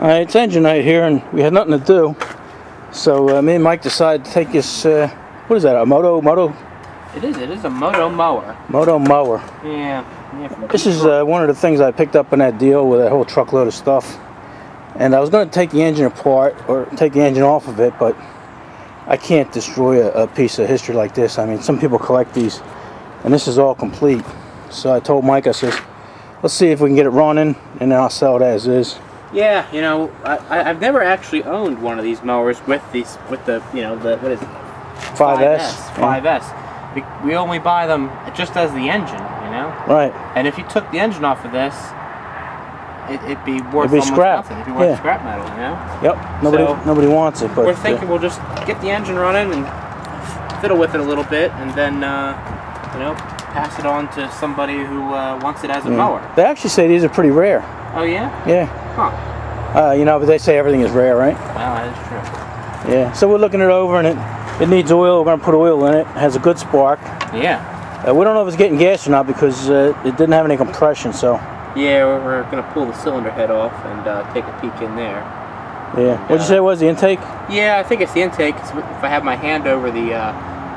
Alright, it's engine night here, and we had nothing to do. So me and Mike decided to take this, what is that, a Moto? It is a Moto-Mower. Moto-Mower. Yeah. This is one of the things I picked up in that deal with that whole truckload of stuff. And I was going to take the engine apart, or take the engine off of it, but I can't destroy a piece of history like this. I mean, some people collect these, and this is all complete. So I told Mike, I says, let's see if we can get it running, and then I'll sell it as is. Yeah, you know, I've never actually owned one of these mowers with the, you know, the, what is it? 5S. 5S. We only buy them just as the engine, you know? Right. And if you took the engine off of this, it'd be worth almost scrap. nothing. It'd be worth scrap metal, you know? Yep. Nobody wants it. But we're thinking we'll just get the engine running and fiddle with it a little bit, and then, you know, pass it on to somebody who wants it as a mower. They actually say these are pretty rare. Oh yeah? Yeah. Huh. You know, but they say everything is rare, right? Well, that is true. Yeah. So we're looking it over, and it needs oil. We're going to put oil in it. It has a good spark. Yeah. We don't know if it's getting gas or not because it didn't have any compression, so. Yeah, we're going to pull the cylinder head off and take a peek in there. Yeah. What'd you say it was, the intake? Yeah, I think it's the intake. If I have my hand over the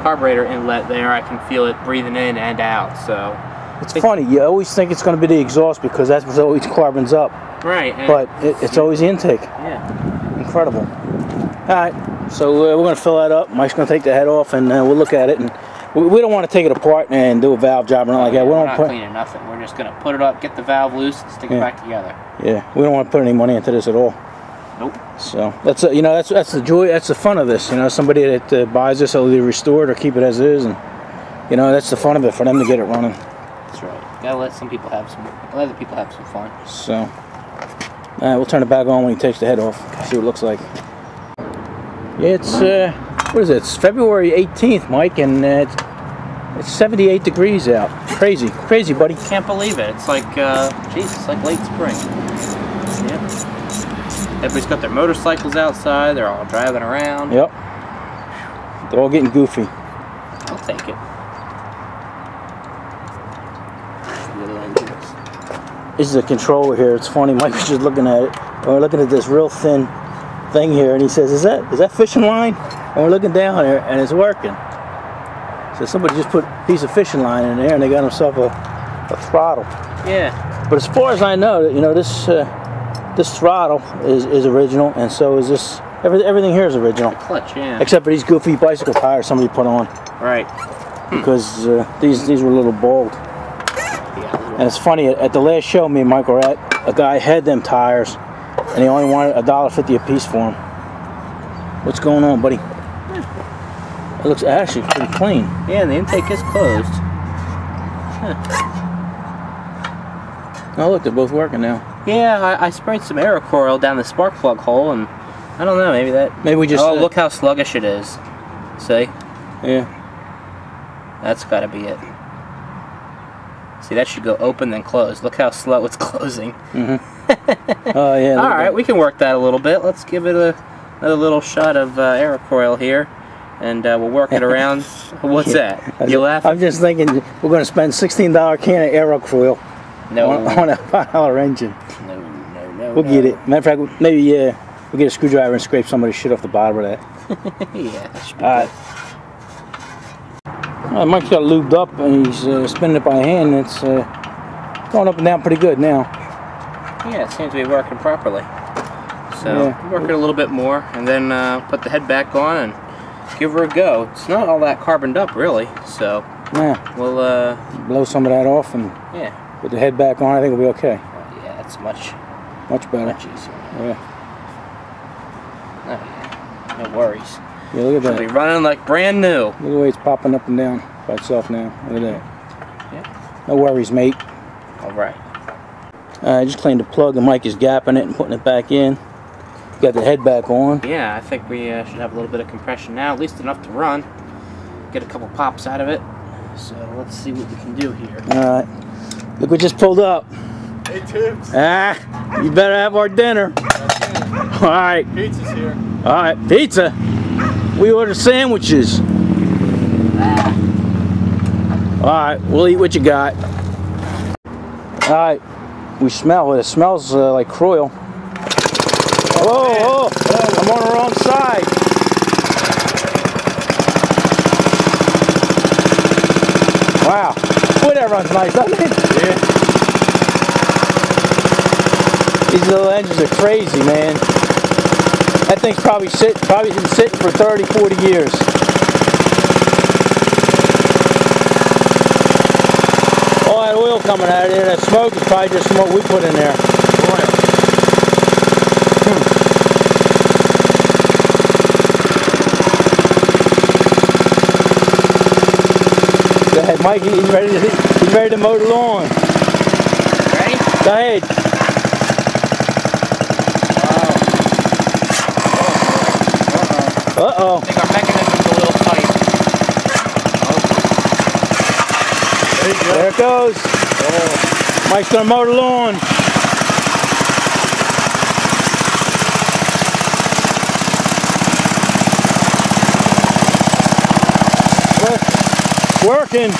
carburetor inlet there, I can feel it breathing in and out, so. It's funny, you always think it's going to be the exhaust because that's what always carbons up. Right. But it's always the intake. Yeah. Incredible. Alright, so we're going to fill that up. Mike's going to take the head off and we'll look at it. And we don't want to take it apart and do a valve job or nothing like that. We're not cleaning nothing. We're just going to put it up, get the valve loose, and stick it back together. Yeah, we don't want to put any money into this at all. Nope. So that's you know, that's the joy, that's the fun of this. You know, somebody that buys this will either restore it or keep it as is, and you know, that's the fun of it for them to get it running. That's right. Gotta let some people have some. Let the people have some fun. So, all right, we'll turn it back on when he takes the head off. See what it looks like. Yeah, it's what is it? It's February 18th, Mike, and it's 78 degrees out. Crazy, crazy, buddy. Can't believe it. It's like, geez, it's like late spring. Yep. Everybody's got their motorcycles outside. They're all driving around. Yep. They're all getting goofy. I'll take it. Little engines. This is a controller here. It's funny. Mike was just looking at it. And we're looking at this real thin thing here, and he says, "Is that fishing line?" And we're looking down there, and it's working. So somebody just put a piece of fishing line in there, and they got themselves a throttle. Yeah. But as far as I know, you know, this throttle is original, and so is this. Everything here is original. The clutch, yeah. Except for these goofy bicycle tires somebody put on. Right. Because these were a little bold. Yeah. And it's funny, at the last show me and Mike were at, a guy had them tires, and he only wanted $1.50 a piece for them. What's going on, buddy? It looks actually pretty clean. Yeah, and the intake is closed. Huh. Oh, look, they're both working now. Yeah, I sprayed some Aerocoil down the spark plug hole, and I don't know, maybe that... Maybe we just... Oh, look how sluggish it is. See? Yeah. That's gotta be it. See, that should go open then close. Look how slow it's closing. Mm-hmm. Oh, yeah. Alright, we can work that a little bit. Let's give it another little shot of Aerocoil here, and we'll work it around. What's that? You laughing? I'm just thinking we're going to spend $16 can of Aerocoil on a $5 engine. No. We'll get it. Matter of fact, maybe we'll get a screwdriver and scrape somebody's shit off the bottom of that. Yeah, that should be good. Mike's got it lubed up and he's spinning it by hand. It's going up and down pretty good now. Yeah, it seems to be working properly. So work it a little bit more, and then put the head back on and give her a go. It's not all that carboned up, really. So we'll blow some of that off and put the head back on. I think it'll be okay. Yeah, that's much better. Much easier. Yeah. Oh yeah, no worries. Yeah, look at that. It'll be running like brand new. Look at the way it's popping up and down by itself now. Look at that. Yeah. No worries, mate. All right. I just cleaned the plug and Mike is gapping it and putting it back in. Got the head back on. Yeah, I think we should have a little bit of compression now, at least enough to run. Get a couple pops out of it. So let's see what we can do here. Alright. Look what just pulled up. Hey, Tibbs. You better have our dinner. Alright. Pizza's here. Alright, pizza. We ordered sandwiches. Alright, we'll eat what you got. Alright. We smell it. It smells like Croyle. Oh, I'm on the wrong side. Wow. Boy, that runs nice, doesn't it? Yeah. These little engines are crazy, man. That thing's probably been sitting for 30, 40 years. All that oil coming out of there, that smoke is probably just from what we put in there. Oil. Go ahead, Mike. He's ready to mow the lawn. Ready? Go ahead. Uh-oh. I think our mechanism's a little tight. There it goes. Mike's gonna mow the lawn. Working.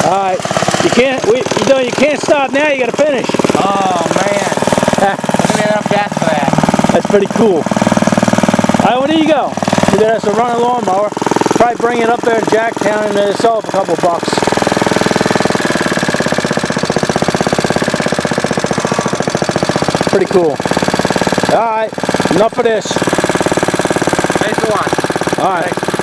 Alright, you can't stop now, you gotta finish. Oh man. I'm gonna get enough gas for that. That's pretty cool. Alright, well there you go. You got us a running lawnmower. Probably bring it up there to Jacktown and sell it for a couple of bucks. Pretty cool. Alright, enough of this. Thanks for watching. Alright.